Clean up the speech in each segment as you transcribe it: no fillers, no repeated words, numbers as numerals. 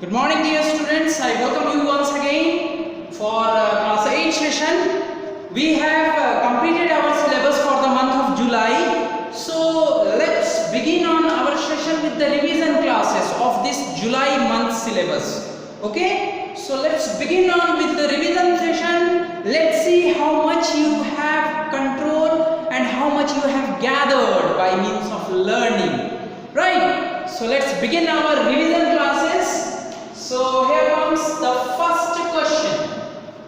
Good morning, dear students. I welcome you once again for class 8 session. We have completed our syllabus for the month of July. So let's begin on our session with the revision classes of this July month syllabus. Okay? So let's begin on with the revision session. Let's see how much you have controlled and how much you have gathered by means of learning. Right? So let's begin our revision classes. So here comes the first question.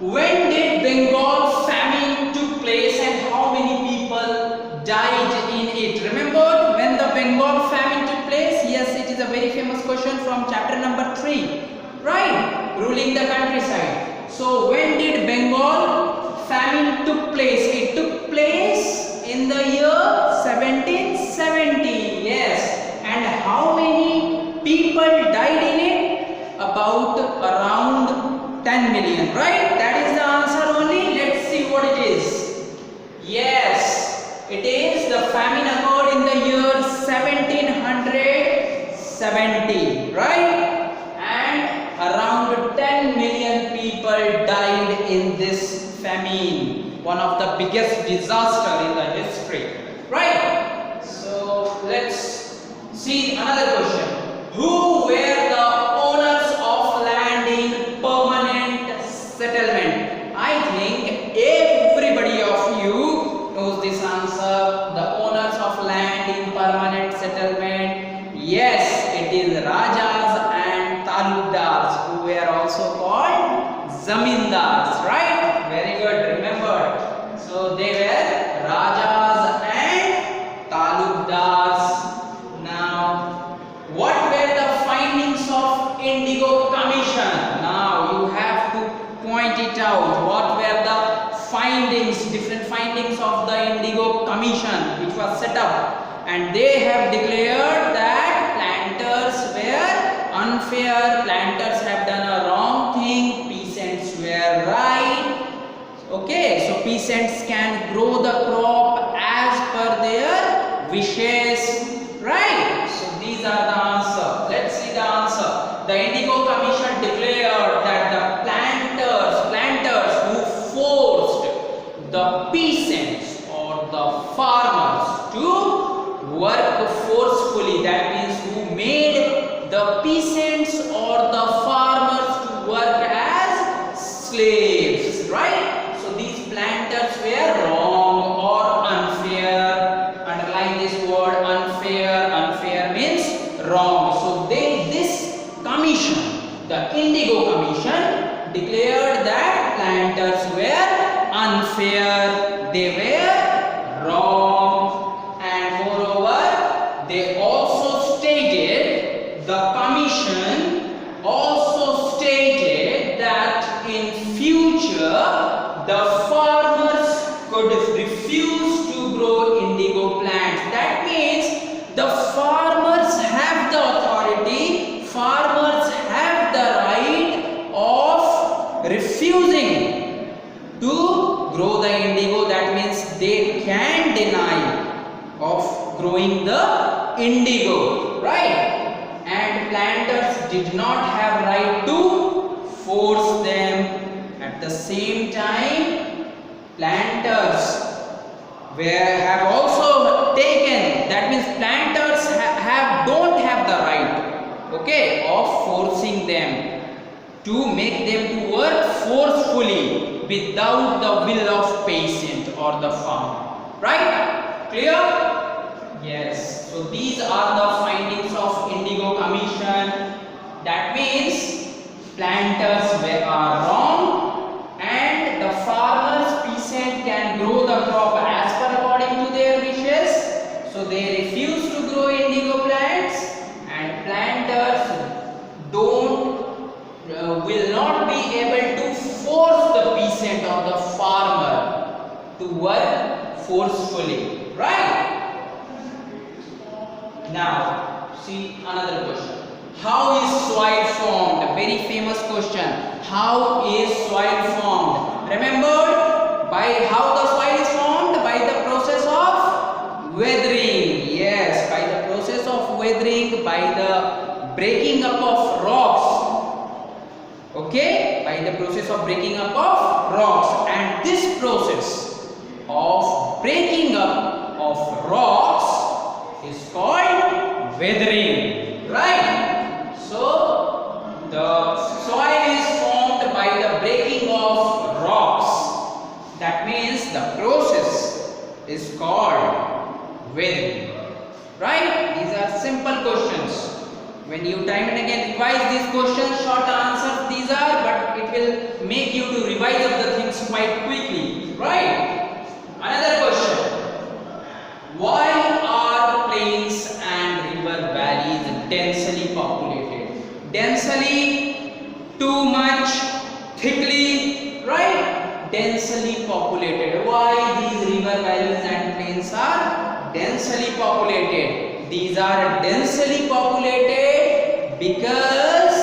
When did Bengal famine took place and how many people died in it? Remember when the Bengal famine took place? Yes, it is a very famous question from chapter number 3. Right? Ruling the countryside. So when did Bengal famine took place? It took place in the year 1770. Yes. And how many people died in it? About around 10 million, right? That is the answer only. Let's see what it is. Yes, it is the famine occurred in the year 1770, right? And around 10 million people died in this famine, one of the biggest disaster in the history, right? So let's see another question. Who were the owners of land in permanent settlement? I think everybody of you knows this answer. The owners of land in permanent settlement. Yes, it is Rajas and Talukdars, who were also called Zamindars, right? Very good, remember. So they were Rajas and Talukdars. Now, what were the findings of Indigo Commission? Now you have to point it out. What were the findings, different findings of the Indigo Commission which was set up? And they have declared that planters were unfair, planters have done a wrong thing, peasants were right. Okay, so peasants can grow the crop as per their wishes, right? So these are the answer. Let's see the answer. The Indigo Commission declared that the planters who forced the peasants or the farmers to work forcefully, that means who made the peasants or the farmers to work as slaves, right? So these planters were wrong or unfair. Underline this word unfair. Unfair means wrong. So this commission, the Indigo Commission, declared that planters were unfair, they were wrong, and moreover they also stated, the commission also stated that in future the farmers could refuse to grow indigo plants. That means the farmers have the authority, farmers have the right of refusing to grow the indigo. That means they can deny of growing the indigo, right? And planters did not have right to force them. At the same time, planters have also taken, that means planters don't have the right, okay, of forcing them to make them to work forcefully without the will of peasant or the farmer, right? Clear? Yes. So these are the findings of Indigo Commission. That means planters are wrong and the farmers, peasant can grow the crop as per according to their wishes. So they refuse to grow indigo plants, and planters will not be able to force the peasant or the farmer to work forcefully, right? Now see another question. How is soil formed? A very famous question. How is soil formed? Remember, by how the soil is formed? By the process of weathering. Yes, by the process of weathering, by the breaking up of rocks. by the process of breaking up of rocks, and this process of breaking up of rocks is called weathering, right? So the soil is formed by the breaking of rocks. That means the process is called weathering, right? These are simple questions. When you time and again revise these questions, short answers these are, but it will make you to revise up the things quite quickly, right? Another question. Why are plains and river valleys densely populated? Densely, too much, thickly, right? Densely populated. Why these river valleys and plains are densely populated? These are densely populated because,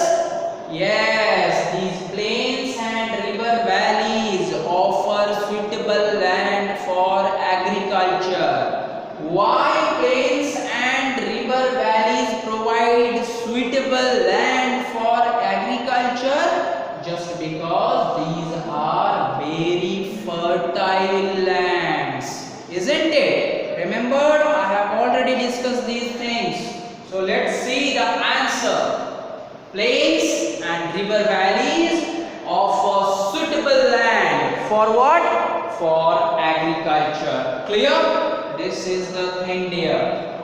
yes, these plains and river valleys offer suitable land for agriculture. Why plains and river valleys provide suitable land for agriculture? Just because these are very fertile lands, isn't it? Remember, I have already discussed these things. So let's see the answer. Plains and river valleys offer suitable land for what? For agriculture. Clear? This is the thing there.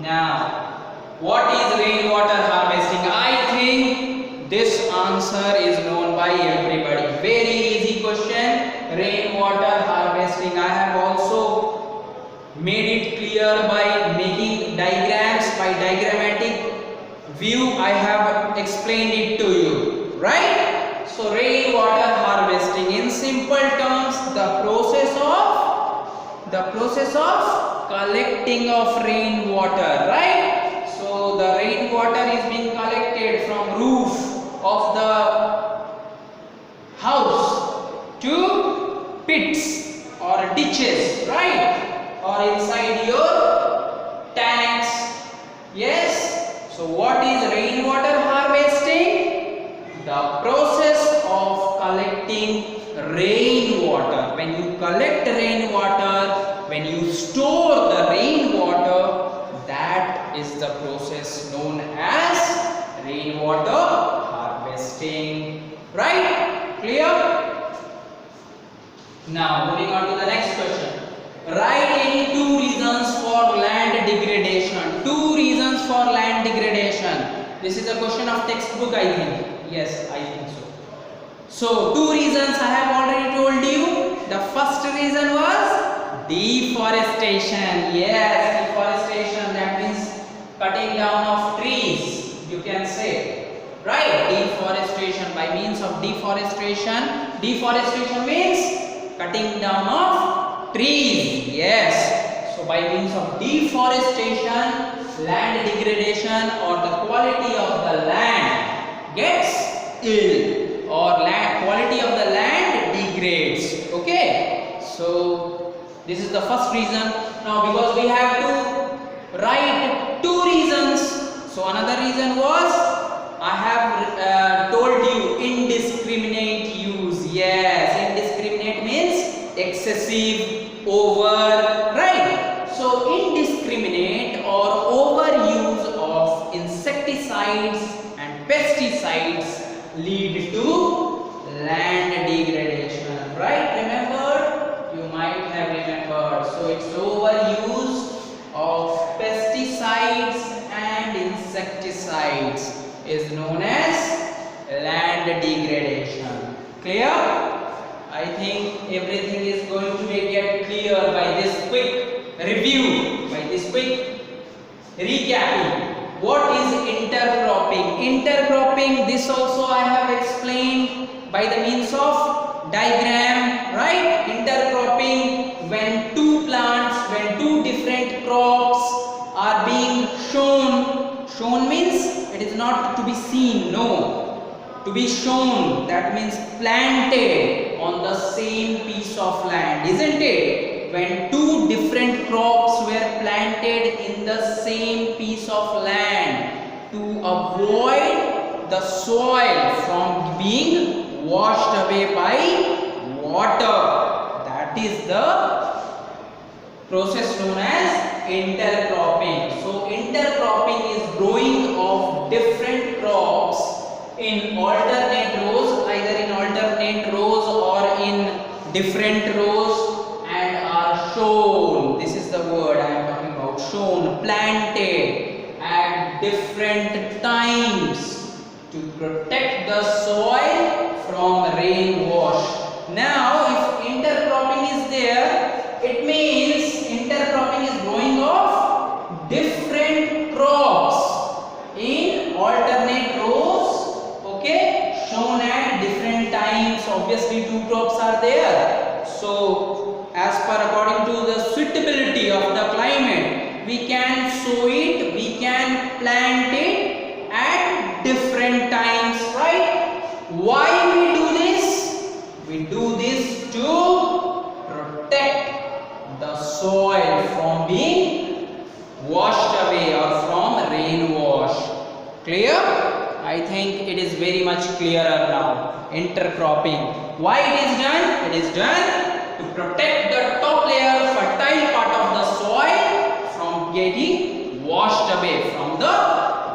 Now, what is rainwater harvesting? I think this answer is known by everybody. Very easy question. Rainwater harvesting. I have also made it clear by making diagrams, by diagrammatic view. I have explained it to you, right? So rainwater harvesting, in simple terms, the process of collecting of rainwater, right? So the rainwater is being collected from roof of the house to pits or ditches, right? Or inside your tanks. Yes. So what is rainwater harvesting? The process of collecting rainwater. When you collect rainwater, when you store the rainwater, that is the process known as rainwater harvesting. Right? Clear? Now moving on to the next question. Write any two reasons for land degradation. Two reasons for land degradation. This is a question of textbook, I think. Yes, I think so. So two reasons I have already told you. The first reason was deforestation. Yes, deforestation, that means cutting down of trees, you can say, right? Deforestation. By means of deforestation, deforestation means cutting down of trees. Yes. So by means of deforestation, land degradation, or the quality of the land gets ill, or quality of the land degrades. Okay. So this is the first reason. Now because we have to write two reasons, so another reason was I have told you indiscriminate use. Yes, indiscriminate means excessive, over, right? So indiscriminate or overuse of insecticides and pesticides lead to land degradation, right? Remember, you might have remembered. So it's overuse of pesticides and insecticides is known as land degradation. Clear? I think everything is going to get clear by this quick review, by this quick recapping. What is intercropping? Intercropping, this also I have explained by the means of diagram, right? Intercropping, when two plants, when two different crops are being shown. Shown means it is not to be seen, no. To be shown, that means planted on the same piece of land, isn't it? When two different crops were planted in the same piece of land to avoid the soil from being washed away by water. That is the process known as intercropping. So intercropping is growing of different crops in alternate rows, either in alternate rows or in different rows, and are shown, this is the word I am talking about, shown, planted at different times to protect the soil from rain wash. Now if intercropping is there, it means intercropping is growing of different crops in alternate rows, okay, shown at different times. Obviously two crops are there, so as per according to the suitability of the climate, we can sow it, we can plant it at different times, right? Why we do this? We do this to protect the soil from being washed away or from rain wash. Clear? I think it is very much clearer now. Intercropping, why it is done? It is done to protect the top layer, fertile part of the soil from getting washed away from the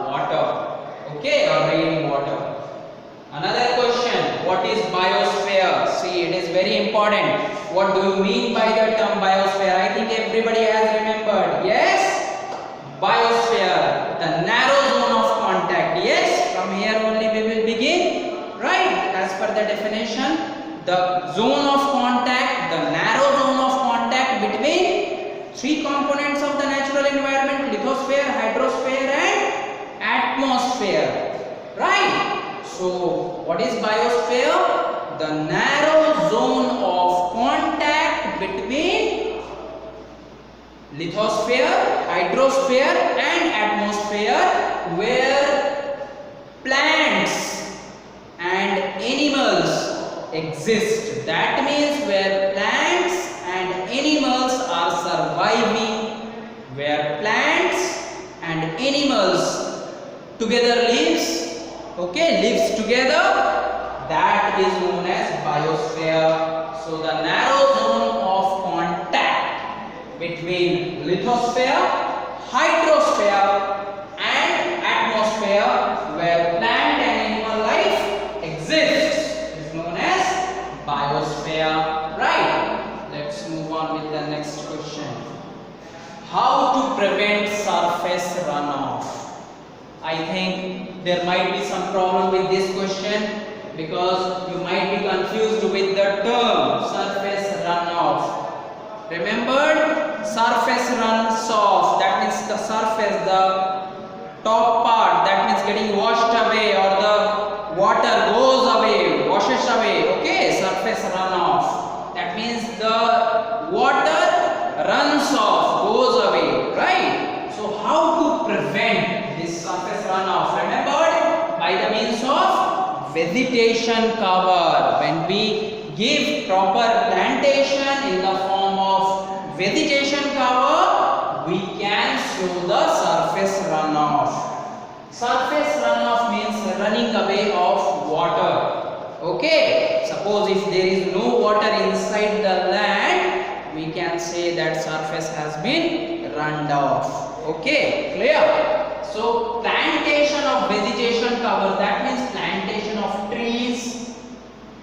water, okay, or rain water. Another question, what is biosphere? See, it is very important. What do you mean by the term biosphere? I think everybody has remembered. Yes, biosphere, the narrow zone of contact. Yes, from here only we will begin, right? As per the definition, the zone of contact, the narrow zone of contact between three components of the natural environment: lithosphere, hydrosphere and atmosphere, right? So what is biosphere? The narrow zone of contact between lithosphere, hydrosphere and atmosphere, where plants and animals exist. That means where plants and animals are surviving, where plants and animals together lives, okay, lives together, that is known as biosphere. So the narrow zone of contact between lithosphere, hydrosphere and atmosphere, where plant and animal life exists, is known as biosphere, right? Let's move on with the next question. How to prevent surface runoff? I think there might be some problem with this question, because you might be confused with the term surface runoff. Remember, surface runs off, that means the surface, the top part, that means getting washed away, or the water goes away, washes away, okay, surface runoff. That means the water runs off, goes away, right? So how to prevent this surface runoff? Remember, by the means of vegetation cover. When we give proper plantation in the form of vegetation cover, we can slow the surface runoff. Surface runoff means running away of water, okay. Suppose if there is no water inside the land, we can say that surface has been run off, okay, clear? So plantation of vegetation cover, that means plantation of trees,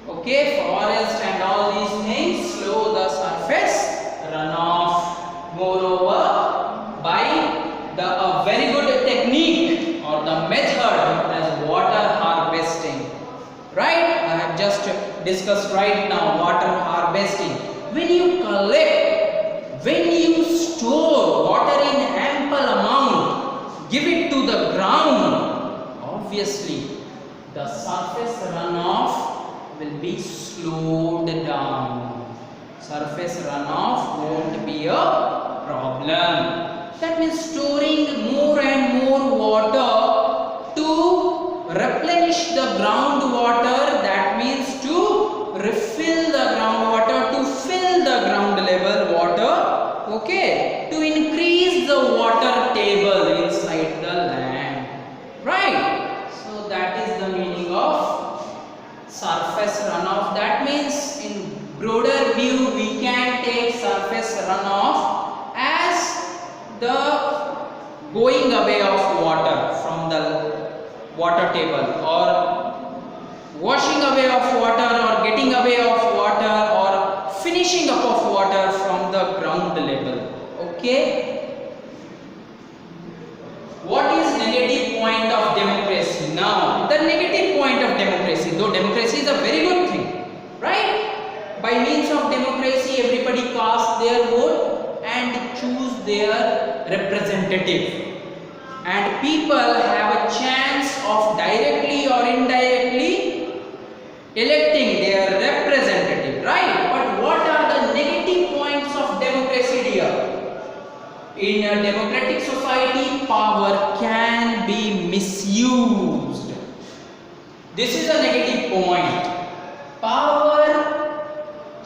okay, forest and all these things slow the surface runoff. Moreover, by the very good technique or the method as water harvesting, right? I have just discussed right now water harvesting. When you collect, when you store water in ample amount, give it to the ground, obviously the surface runoff will be slowed down. Surface runoff won't be a problem. That means storing more and more water to replenish the groundwater, that means to refill the groundwater, to fill the ground level water, okay, to increase the water table inside the land, right? So that is the meaning of surface runoff. That means in broader view we can take surface runoff as the going away of water from the water table, or washing away of water, or getting away of water, or finishing up of water from the ground level. Okay, what is negative point of democracy? Now the negative point of democracy, though democracy is a very good thing, right? By means of democracy everybody casts their vote and choose their representative, and people have a chance of directly or indirectly electing their representative, right? But what are the negative points of democracy, dear? In a democratic society, power can be misused. This is a negative point. Power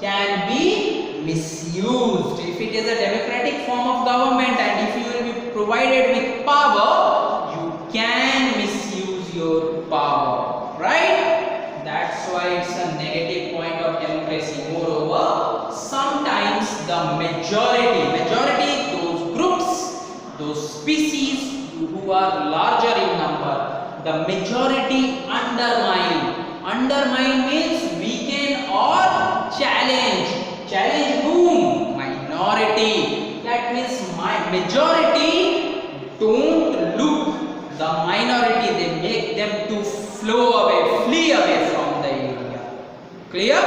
can be misused. If it is a democratic form of government and if you will be provided with power, you can misuse your power, right? That's why it's a negative point of democracy. Moreover, sometimes the majority, those groups, those species who are larger in number, the majority undermine. Undermine means weaken or challenge. Challenge whom? Minority. That means my majority don't look the minority, they make them to flee away from the area. Clear?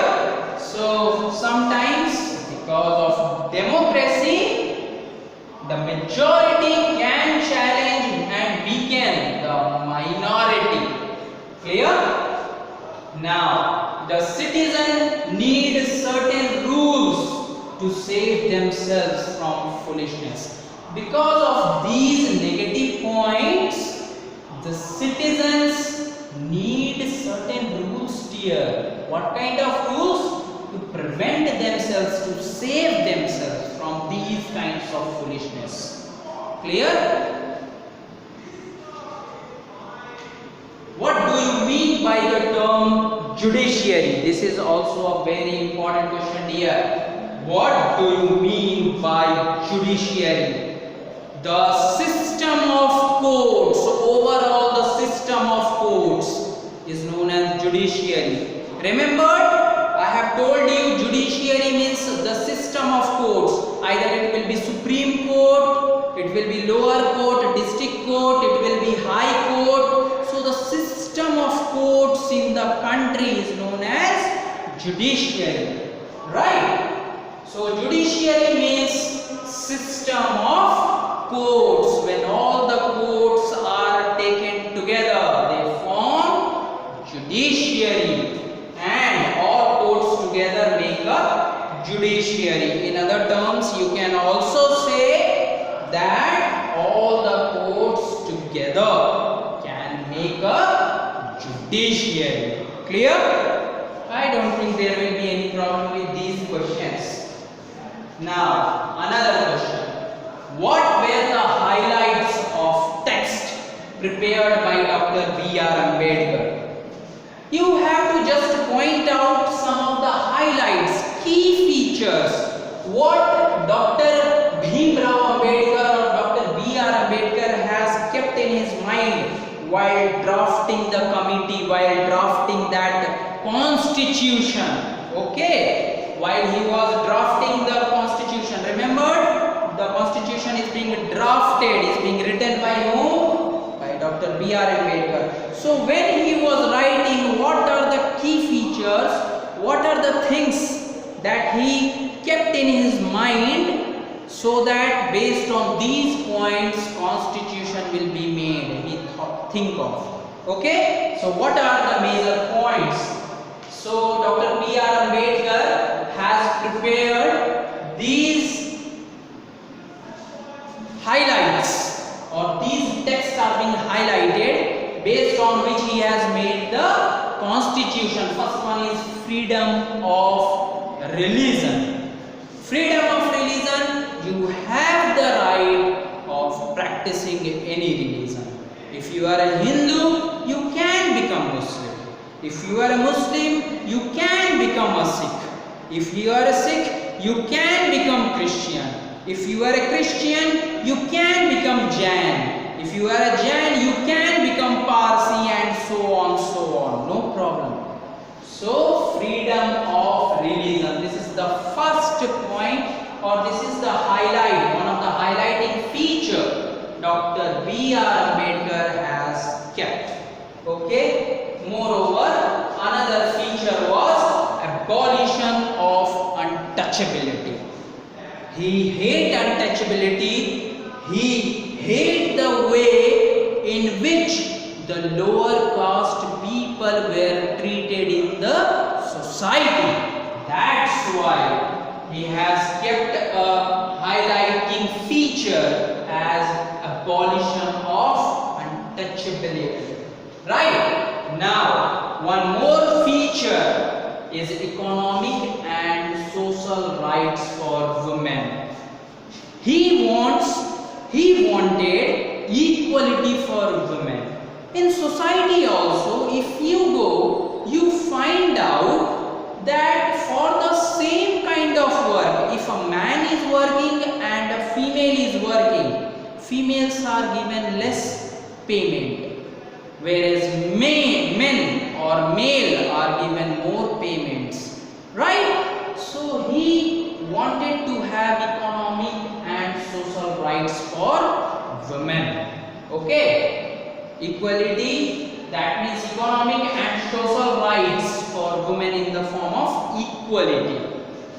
So sometimes because of democracy, the majority can challenge and weaken the minority. Clear? Now the citizen need certain rules to save themselves from foolishness. Because of these negative points, the citizens need certain rules here. What kind of rules? To prevent themselves, to save themselves from these kinds of foolishness. Clear? What do you mean by the term judiciary? This is also a very important question here. What do you mean by judiciary? The system of courts, overall the system of courts is known as judiciary. Remember, I have told you judiciary means the system of courts. Either it will be Supreme Court, it will be lower court, district court, it will be high court. So the system of courts in the country is known as judiciary, right? So judiciary means system of courts. When all the courts are taken together, they form judiciary, and all courts together make a judiciary. In other terms, you can also say that all the courts together can make a judiciary. Clear? I don't think there will be any problem with these questions. Now, another question. What were the highlights of text prepared by Dr. B.R. Ambedkar? You have to just point out some of the highlights, key features, what Dr. Bhimrao Ambedkar or Dr. B.R. Ambedkar has kept in his mind while drafting the committee, while drafting that constitution. Okay, while he was drafting the constitution, remember, the constitution is being drafted, is being written by whom? By Dr. B.R. Ambedkar. So when he was writing, what are the key features, what are the things that he kept in his mind, so that based on these points constitution will be made, he think of. Okay, so what are the major points? So Dr. B.R. Ambedkar has prepared these highlights, or these texts are being highlighted based on which he has made the constitution. First one is freedom of religion. Freedom of religion, you have the right of practicing any religion. If you are a Hindu, you can become Muslim. If you are a Muslim, you can become a Sikh. If you are a Sikh, you can become Christian. If you are a Christian, you can become Jain. If you are a Jain, you can become Parsi, and so on, no problem. So, freedom of religion. This is the first point, or this is the highlight, one of the highlighting feature Dr. B.R. Ambedkar has kept. Okay. Moreover, another feature was abolition of untouchability. He hated untouchability. He hated the way in which the lower caste people were treated in the society. That's why he has kept a highlighting feature as abolition of untouchability. Right? Now, one more feature is economic and social rights for women. He wanted equality for women. In society also, if you go, you find out that for the same kind of work, if a man is working and a female is working, females are given less payment, whereas men or male are given more payments, right? So he wanted to have economic and social rights for women. Okay, equality, that means economic and social rights for women in the form of equality.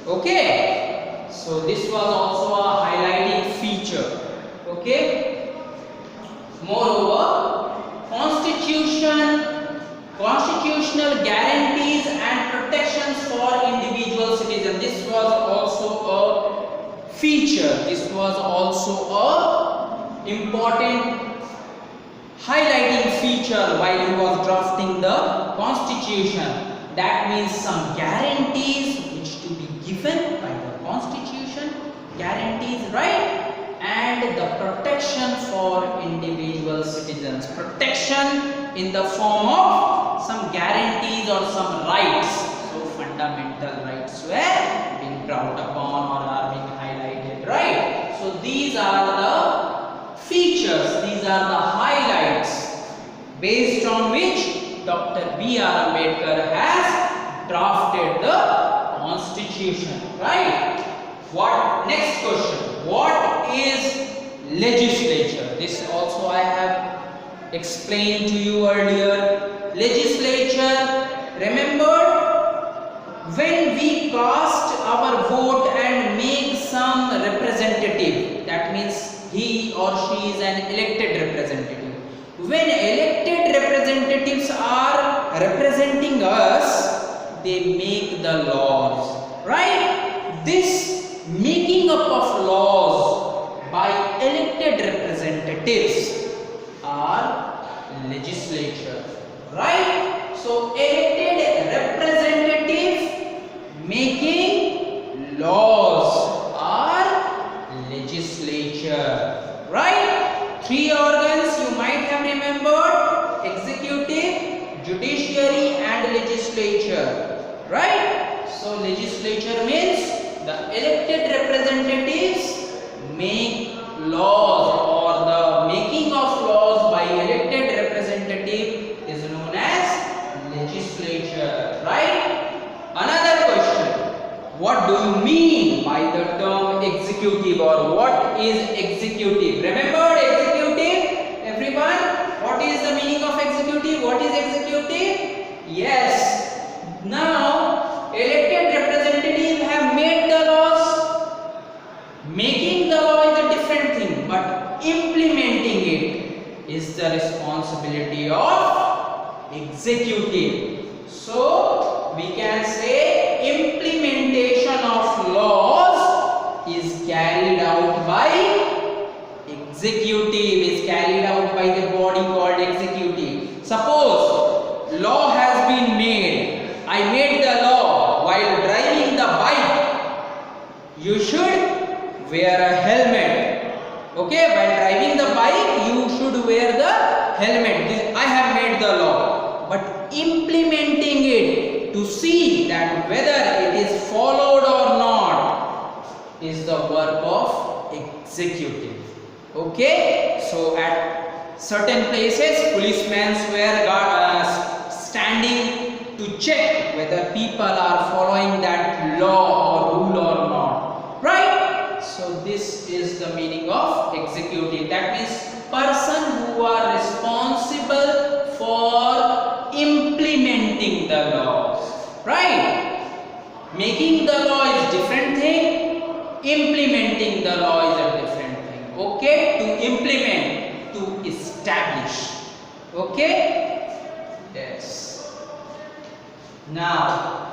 Okay, so this was also a highlighting feature. Okay, moreover, constitutional guarantees and protections for individual citizens. This was also a feature. This was also a important highlighting feature while he was drafting the constitution. That means some guarantees which to be given by the constitution, guarantees, right? And the protection for individual citizens. Protection in the form of some guarantees or some rights. So fundamental rights were being brought upon or are being highlighted, right? So these are the features, these are the highlights based on which Dr. B.R. Ambedkar has drafted the constitution, right? What next question? What is legislature? This also I have explained to you earlier. Legislature, remember when we cast our vote and make some representative, that means he or she is an elected representative. When elected representatives are representing us, they make the laws, right? This making up of laws by elected representatives are legislature, right? So elected representatives making laws are legislature, right? Three organs you might have remembered: executive, judiciary and legislature, right? So legislature means the elected representatives make laws, or the making of laws by elected representative is known as legislature, right? Another question: what do you mean by the term executive, or what is executive? Remember executive, everyone? What is the meaning of executive? What is executive? Yes. Now elected representatives have made the laws. Making the law is a different thing, but implementing it is the responsibility of executive. So we can say implementation of laws is carried out by executive, is carried out by the body called executive. Suppose law has been made. I made the law while driving the bike. You should wear a helmet. Okay, while driving the bike, you should wear the helmet. I have made the law. But implementing it to see that whether it is followed or not is the work of executive. Okay, so at certain places policemen were standing to check whether people are following that law or rule or not, right? So this is the meaning of executive. That means person who are responsible for implementing the laws, right? Making the law is different thing, implementing the law is a different thing. Okay, to implement, to establish. Okay, yes. Now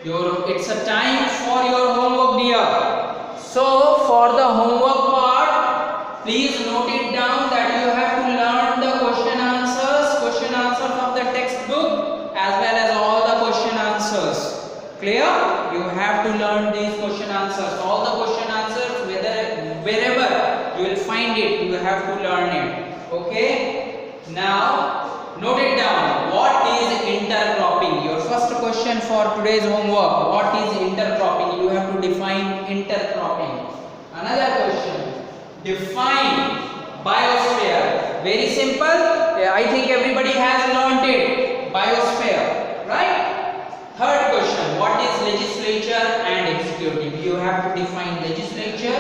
it's a time for your homework, dear. So for the homework part, please note it down that you have to learn the question answers of the textbook as well as all the question answers. Clear? You have to learn these question answers. All the question answers, wherever you will find it, you have to learn it. Okay? Now, note it down. What is intercropping? Your first question for today's homework. What is intercropping? You have to define intercropping. Another question. Define biosphere. Very simple. I think everybody has learnt it. Biosphere. Right? Third question. What is legislature and executive? You have to define legislature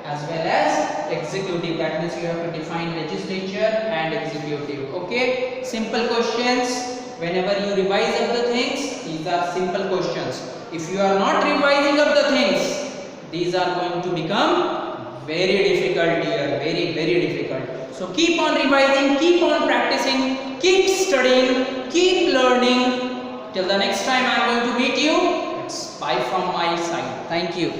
as well as executive. That means you have to define legislature and executive. Okay, simple questions. Whenever you revise up the things, these are simple questions. If you are not revising up the things, these are going to become very difficult here, very difficult. So keep on revising, keep on practicing, keep studying, keep learning. Till the next time I am going to meet you, it's bye from my side. Thank you.